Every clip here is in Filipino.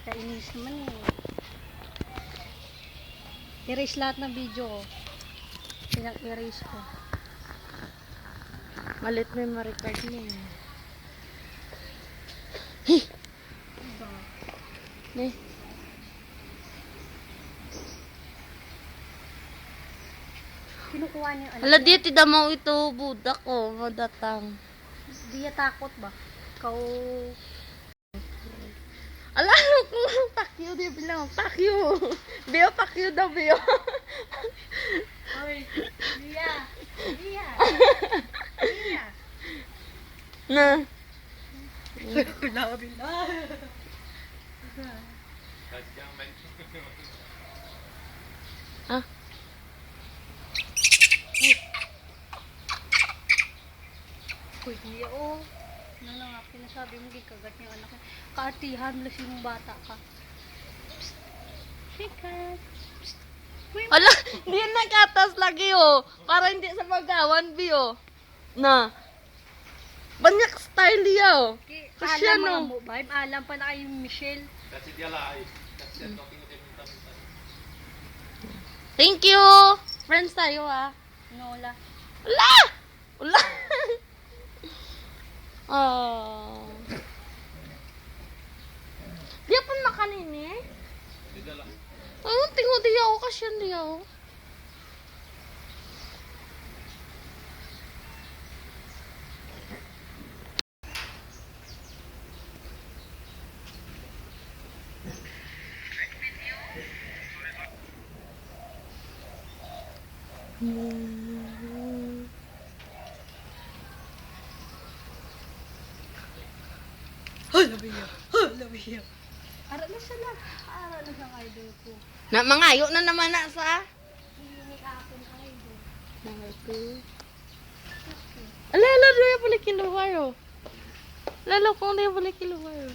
Kainis naman eh. Erase lahat ng video ko. Pinag-erase ko. Malit mo yung ma-record mo. Eh. Kinukuha niya yung anak Hala, niya. di tidamaw ito. Budak ko. Madatang. Di niya takot ba? Ikaw... Ala, ano kung takyo di bilang. Takyo. Biyo, takyo daw, biyo. Oy, Lia! Lia! Lia! Na. Labi na! Ah. Uy, Lia, oh. Ano na nga, pinasabi mo, gikagat niya anak niya. Kaartihan mo lang yung bata ka. Psst! Sikat! Psst! Uy, Ala, di nagatas lagi oh. Para hindi sa magawan, biyo. Na. Banyak style niya oh. Kasi alam mga ano. mo ba? Alam pa na kayo Michelle. Thank you. Friends tayo ah. Nola. Ala! Ala! Oh. Di pa makanini? Ay, tingko di ako kasi yan di ako. Hala biya! Hala biya! Ara na siya lang. Ara na siyang idol ko. Na mangayo na naman na sa. Hindi ako ng idol. Nangayo. Ala, ala, doon yung balik kiluwayo. Lalo kung doon yung balik kiluwayo.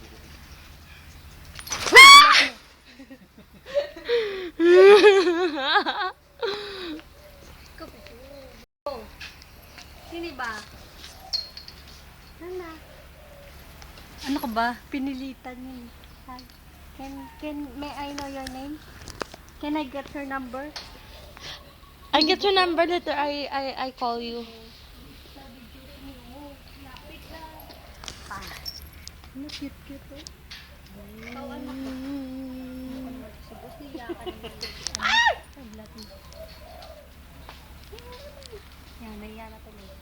Oh. Sini ba? Nana. Ano ka ba? Pinilitan niya. Hi. May I know your name? Can I get her number? I get your number later. I call you. Ano cute oh. Ikaw anak ko. Subos niya ka naman. Tablat mo. Yan, naiya na tuloy.